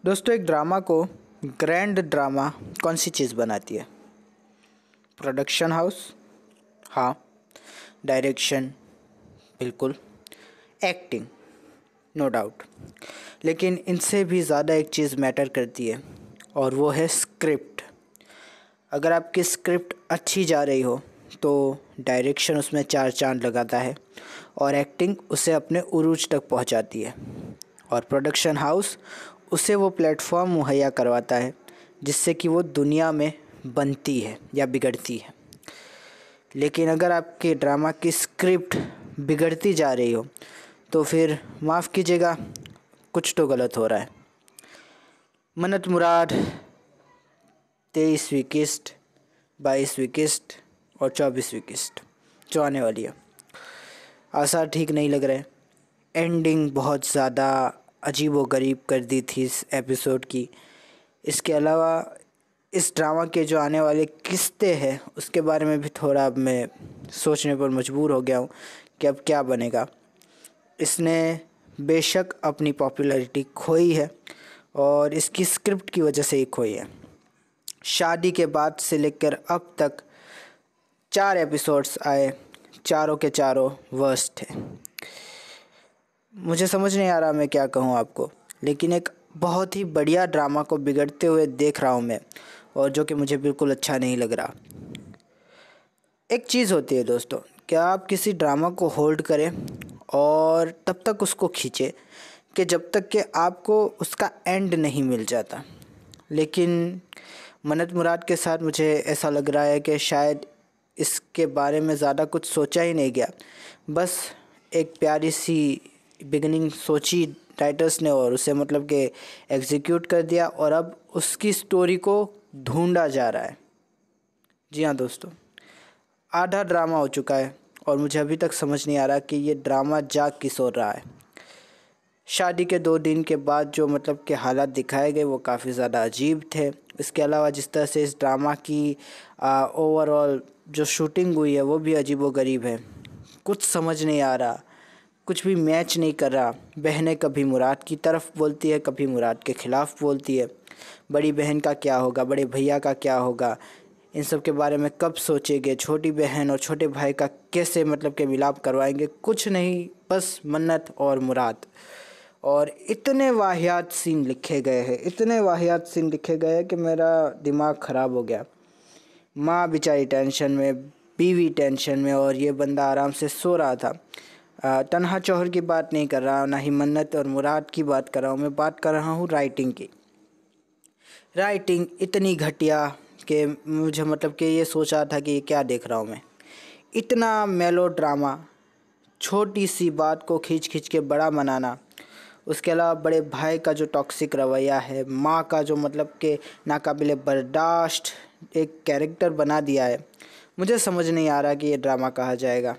दोस्तों, एक ड्रामा को ग्रैंड ड्रामा कौन सी चीज़ बनाती है? Production house? हाँ। डायरेक्शन? बिल्कुल। एक्टिंग? No doubt. लेकिन इनसे भी ज़्यादा एक चीज़ मैटर करती है और वो है स्क्रिप्ट। अगर आपकी स्क्रिप्ट अच्छी जा रही हो तो डायरेक्शन उसमें चार चांद लगाता है और एक्टिंग उसे अपने उरूज तक पहुंचाती है और प्रोडक्शन हाउस उसे वो प्लेटफॉर्म मुहैया करवाता है जिससे कि वो दुनिया में बनती है या बिगड़ती है। लेकिन अगर आपके ड्रामा की स्क्रिप्ट बिगड़ती जा रही हो तो फिर माफ़ कीजिएगा, कुछ तो गलत हो रहा है। मन्नत मुराद 23वीं किस्त, 22वीं किस्त और 24वीं किस्त जो आने वाली है, आसार ठीक नहीं लग रहे। एंडिंग बहुत ज़्यादा अजीब व गरीब कर दी थी इस एपिसोड की। इसके अलावा इस ड्रामा के जो आने वाले किस्तें हैं उसके बारे में भी थोड़ा अब मैं सोचने पर मजबूर हो गया हूँ कि अब क्या बनेगा। इसने बेशक अपनी पॉपुलैरिटी खोई है और इसकी स्क्रिप्ट की वजह से ही खोई है। शादी के बाद से लेकर अब तक 4 एपिसोड्स आए, चारों के चारों वर्स्ट थे। मुझे समझ नहीं आ रहा मैं क्या कहूँ आपको, लेकिन एक बहुत ही बढ़िया ड्रामा को बिगड़ते हुए देख रहा हूँ मैं, और जो कि मुझे बिल्कुल अच्छा नहीं लग रहा। एक चीज़ होती है दोस्तों, क्या आप किसी ड्रामा को होल्ड करें और तब तक उसको खींचें कि जब तक कि आपको उसका एंड नहीं मिल जाता। लेकिन मन्नत मुराद के साथ मुझे ऐसा लग रहा है कि शायद इसके बारे में ज़्यादा कुछ सोचा ही नहीं गया, बस एक प्यारी सी बिगनिंग सोची राइटर्स ने और उसे मतलब कि एग्जीक्यूट कर दिया और अब उसकी स्टोरी को ढूंढा जा रहा है। जी हाँ दोस्तों, आधा ड्रामा हो चुका है और मुझे अभी तक समझ नहीं आ रहा कि ये ड्रामा जाग किस ओर रहा है। शादी के 2 दिन के बाद जो मतलब के हालात दिखाए गए वो काफ़ी ज़्यादा अजीब थे। इसके अलावा जिस तरह से इस ड्रामा की ओवरऑल जो शूटिंग हुई है वो भी अजीब व गरीब है। कुछ समझ नहीं आ रहा, कुछ भी मैच नहीं कर रहा। बहनें कभी मुराद की तरफ बोलती है, कभी मुराद के ख़िलाफ़ बोलती है। बड़ी बहन का क्या होगा, बड़े भैया का क्या होगा, इन सब के बारे में कब सोचेंगे। छोटी बहन और छोटे भाई का कैसे मतलब के मिलाप करवाएंगे, कुछ नहीं, बस मन्नत और मुराद। और इतने वाहियात सीन लिखे गए हैं, इतने वाहियात सीन लिखे गए हैं कि मेरा दिमाग ख़राब हो गया। माँ बेचारी टेंशन में, बीवी टेंशन में, और ये बंदा आराम से सो रहा था। तन्हा चौहर की बात नहीं कर रहा, ना ही मन्नत और मुराद की बात कर रहा हूँ, मैं बात कर रहा हूँ राइटिंग की। राइटिंग इतनी घटिया कि मुझे मतलब कि ये सोचा था कि क्या देख रहा हूँ मैं। इतना मेलो ड्रामा, छोटी सी बात को खींच खींच के बड़ा बनाना। उसके अलावा बड़े भाई का जो टॉक्सिक रवैया है, माँ का जो मतलब कि नाकाबिले बर्दाश्त एक कैरेक्टर बना दिया है, मुझे समझ नहीं आ रहा कि ये ड्रामा कहा जाएगा।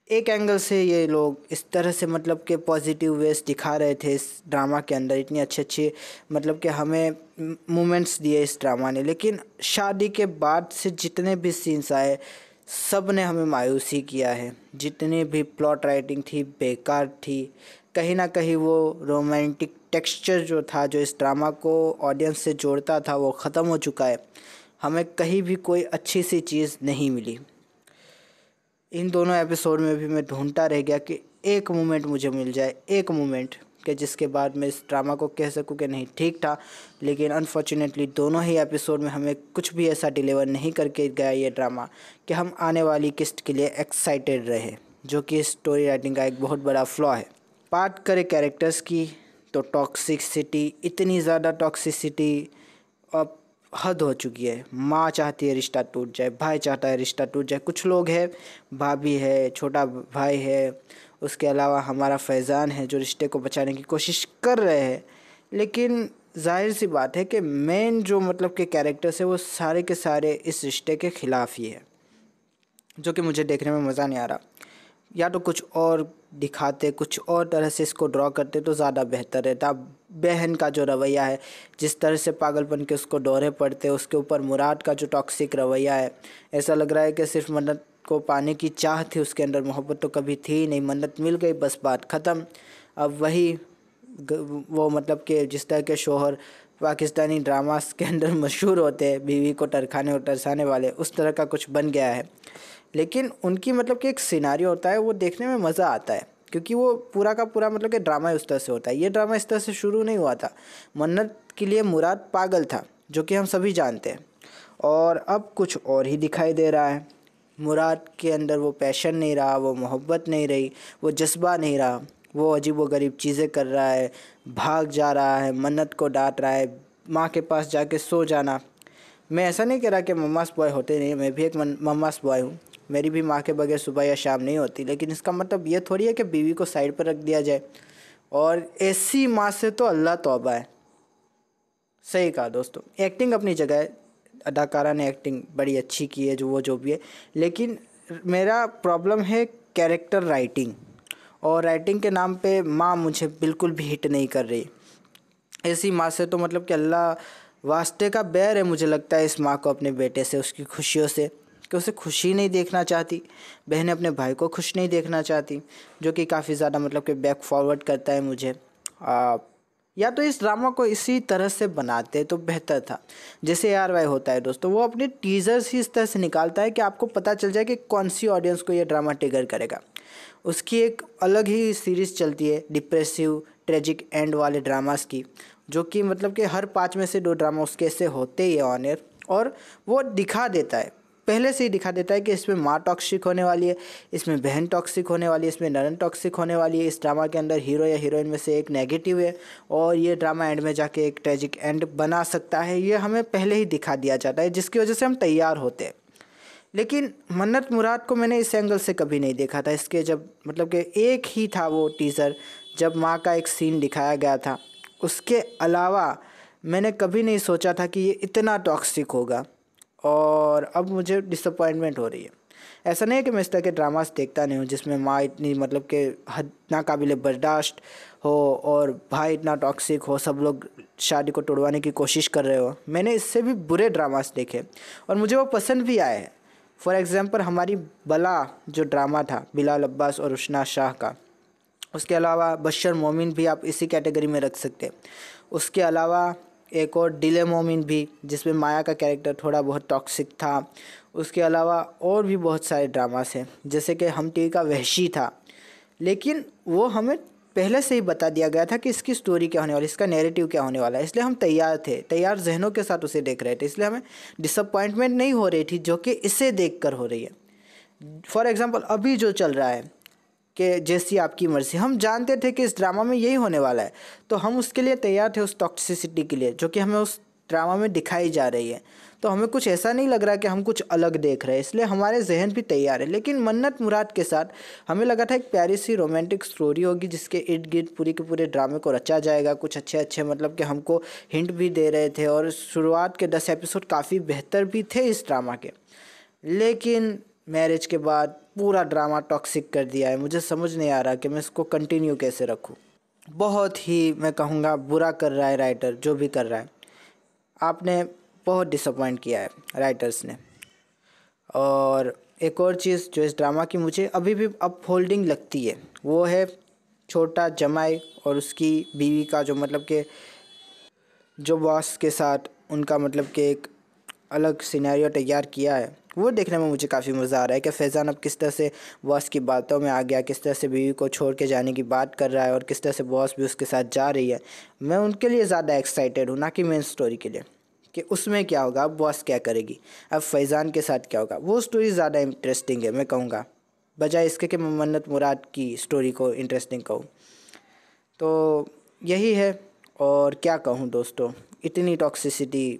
एक एंगल से ये लोग इस तरह से मतलब कि पॉजिटिव वेज दिखा रहे थे इस ड्रामा के अंदर, इतनी अच्छे अच्छे मतलब कि हमें मोमेंट्स दिए इस ड्रामा ने। लेकिन शादी के बाद से जितने भी सीन्स आए सब ने हमें मायूसी किया है। जितनी भी प्लॉट राइटिंग थी बेकार थी। कहीं ना कहीं वो रोमांटिक टेक्सचर जो था, जो इस ड्रामा को ऑडियंस से जोड़ता था, वो ख़त्म हो चुका है। हमें कहीं भी कोई अच्छी सी चीज़ नहीं मिली। इन दोनों एपिसोड में भी मैं ढूंढता रह गया कि एक मोमेंट मुझे मिल जाए, एक मोमेंट कि जिसके बाद मैं इस ड्रामा को कह सकूं कि नहीं ठीक था। लेकिन अनफॉर्चुनेटली दोनों ही एपिसोड में हमें कुछ भी ऐसा डिलीवर नहीं करके गया ये ड्रामा कि हम आने वाली किस्त के लिए एक्साइटेड रहे, जो कि स्टोरी राइटिंग का एक बहुत बड़ा फ्लॉ है। बात करें कैरेक्टर्स की तो टॉक्सिसिटी, इतनी ज़्यादा टॉक्सिसिटी अब हद हो चुकी है। माँ चाहती है रिश्ता टूट जाए, भाई चाहता है रिश्ता टूट जाए, कुछ लोग हैं, भाभी है, छोटा भाई है, उसके अलावा हमारा फैज़ान है जो रिश्ते को बचाने की कोशिश कर रहे हैं। लेकिन जाहिर सी बात है कि मेन जो मतलब के कैरेक्टर्स है वो सारे के सारे इस रिश्ते के ख़िलाफ़ ही है, जो कि मुझे देखने में मज़ा नहीं आ रहा। या तो कुछ और दिखाते, कुछ और तरह से इसको ड्रॉ करते तो ज़्यादा बेहतर रहता। बहन का जो रवैया है, जिस तरह से पागलपन के उसको दौरे पड़ते, उसके ऊपर मुराद का जो टॉक्सिक रवैया है, ऐसा लग रहा है कि सिर्फ मन्नत को पाने की चाह थी, उसके अंदर मोहब्बत तो कभी थी नहीं। मन्नत मिल गई, बस बात ख़त्म। अब वही वो मतलब कि जिस तरह के शोहर पाकिस्तानी ड्रामास के अंदर मशहूर होते हैं, बीवी को टरखाने और तरसाने वाले, उस तरह का कुछ बन गया है। लेकिन उनकी मतलब कि एक सिनारियो होता है, वो देखने में मज़ा आता है क्योंकि वो पूरा का पूरा मतलब कि ड्रामा उस तरह से होता है। ये ड्रामा इस तरह से शुरू नहीं हुआ था। मन्नत के लिए मुराद पागल था, जो कि हम सभी जानते हैं, और अब कुछ और ही दिखाई दे रहा है। मुराद के अंदर वो पैशन नहीं रहा, वो मोहब्बत नहीं रही, वो जज्बा नहीं रहा। वो अजीब व गरीब चीज़ें कर रहा है, भाग जा रहा है, मन्नत को डांट रहा है, माँ के पास जाके सो जाना। मैं ऐसा नहीं कह रहा कि मम्मास बॉय होते नहीं, मैं भी एक मम्मास बॉय हूँ, मेरी भी माँ के बगैर सुबह या शाम नहीं होती। लेकिन इसका मतलब ये थोड़ी है कि बीवी को साइड पर रख दिया जाए, और ऐसी माँ से तो अल्लाह तौबा है। सही कहा दोस्तों, एक्टिंग अपनी जगह है, अदाकारा ने एक्टिंग बड़ी अच्छी की है, जो भी है। लेकिन मेरा प्रॉब्लम है कैरेक्टर राइटिंग, और राइटिंग के नाम पे माँ मुझे बिल्कुल भी हिट नहीं कर रही। ऐसी माँ से तो मतलब कि अल्लाह वास्ते का बैर है, मुझे लगता है इस माँ को अपने बेटे से, उसकी खुशियों से, कि उसे खुशी नहीं देखना चाहती। बहनें अपने भाई को खुश नहीं देखना चाहती, जो कि काफ़ी ज़्यादा मतलब कि बैक फॉरवर्ड करता है मुझे। या तो इस ड्रामा को इसी तरह से बनाते तो बेहतर था, जैसे ARY होता है दोस्तों, वो अपने टीज़र्स ही इस तरह से निकालता है कि आपको पता चल जाए कि कौन सी ऑडियंस को ये ड्रामा ट्रिगर करेगा। उसकी एक अलग ही सीरीज़ चलती है डिप्रेसिव ट्रेजिक एंड वाले ड्रामास की, जो कि मतलब कि हर 5 में से 2 ड्रामा उसके ऐसे होते ही है ऑन एयर, और वो दिखा देता है, पहले से ही दिखा देता है कि इसमें माँ टॉक्सिक होने वाली है, इसमें बहन टॉक्सिक होने वाली है, इसमें ननन टॉक्सिक होने वाली है, इस ड्रामा के अंदर हीरो या हीरोइन में से एक नेगेटिव है, और ये ड्रामा एंड में जाके एक ट्रेजिक एंड बना सकता है। ये हमें पहले ही दिखा दिया जाता है, जिसकी वजह से हम तैयार होते हैं। लेकिन मन्नत मुराद को मैंने इस एंगल से कभी नहीं देखा था। इसके जब मतलब कि एक ही था वो टीज़र, जब माँ का एक सीन दिखाया गया था, उसके अलावा मैंने कभी नहीं सोचा था कि ये इतना टॉक्सिक होगा, और अब मुझे डिसअपॉइंटमेंट हो रही है। ऐसा नहीं है कि मैं इस तरह के ड्रामास देखता नहीं हूँ जिसमें माँ इतनी मतलब कि हद नाकाबिले बर्दाश्त हो और भाई इतना टॉक्सिक हो, सब लोग शादी को तोड़वाने की कोशिश कर रहे हो। मैंने इससे भी बुरे ड्रामास देखे और मुझे वो पसंद भी आए हैं। फॉर एग्ज़ाम्पल हमारी बला जो ड्रामा था बिलाल अब्बास और रुशना शाह का, उसके अलावा बशर मोमिन भी आप इसी कैटेगरी में रख सकते हैं। उसके अलावा एक और दिल मोमिन भी, जिसमें माया का कैरेक्टर थोड़ा बहुत टॉक्सिक था। उसके अलावा और भी बहुत सारे ड्रामास हैं, जैसे कि हम टीवी का वहशी था, लेकिन वो हमें पहले से ही बता दिया गया था कि इसकी स्टोरी क्या होने वाली, इसका नैरेटिव क्या होने वाला है, इसलिए हम तैयार थे, तैयार जहनों के साथ उसे देख रहे थे, इसलिए हमें डिसअपॉइंटमेंट नहीं हो रही थी जो कि इसे देखकर हो रही है। फॉर एग्ज़ाम्पल अभी जो चल रहा है कि जैसी आपकी मर्ज़ी, हम जानते थे कि इस ड्रामा में यही होने वाला है, तो हम उसके लिए तैयार थे, उस टॉक्सिसिटी के लिए जो कि हमें उस ड्रामा में दिखाई जा रही है। तो हमें कुछ ऐसा नहीं लग रहा कि हम कुछ अलग देख रहे हैं, इसलिए हमारे जहन भी तैयार है। लेकिन मन्नत मुराद के साथ हमें लगा था एक प्यारी सी रोमांटिक स्टोरी होगी, जिसके इर्द गिर्द पूरी के पूरे ड्रामे को रचा जाएगा। कुछ अच्छे अच्छे मतलब कि हमको हिंट भी दे रहे थे, और शुरुआत के 10 एपिसोड काफ़ी बेहतर भी थे इस ड्रामा के। लेकिन मैरिज के बाद पूरा ड्रामा टॉक्सिक कर दिया है। मुझे समझ नहीं आ रहा कि मैं इसको कंटिन्यू कैसे रखूं। बहुत ही मैं कहूँगा बुरा कर रहा है राइटर, जो भी कर रहा है। आपने बहुत डिसअपॉइंट किया है राइटर्स ने। और एक और चीज़ जो इस ड्रामा की मुझे अभी भी अपहोल्डिंग लगती है, वो है छोटा जमाई और उसकी बीवी का जो मतलब कि जो बॉस के साथ उनका मतलब कि एक अलग सिनेरियो तैयार किया है। वो देखने में मुझे काफ़ी मज़ा आ रहा है कि फैज़ान अब किस तरह से बॉस की बातों में आ गया, किस तरह से बीवी को छोड़ के जाने की बात कर रहा है, और किस तरह से बॉस भी उसके साथ जा रही है। मैं उनके लिए ज़्यादा एक्साइटेड हूँ, ना कि मेन स्टोरी के लिए कि उसमें क्या होगा, अब बॉस क्या करेगी, अब फैज़ान के साथ क्या होगा। वो स्टोरी ज़्यादा इंटरेस्टिंग है मैं कहूँगा, बजाय इसके कि मैं मन्नत मुराद की स्टोरी को इंटरेस्टिंग कहूँ। तो यही है, और क्या कहूँ दोस्तों, इतनी टॉक्सिसिटी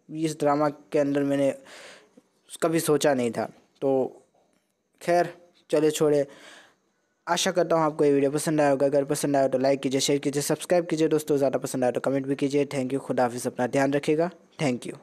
इस ड्रामा के अंदर मैंने कभी सोचा नहीं था। तो खैर चले छोड़े, आशा करता हूँ आपको ये वीडियो पसंद आया होगा। अगर पसंद आया तो लाइक कीजिए, शेयर कीजिए, सब्सक्राइब कीजिए दोस्तों। ज़्यादा पसंद आया तो कमेंट भी कीजिए। थैंक यू, खुदा हाफिज़, अपना ध्यान रखिएगा। Thank you.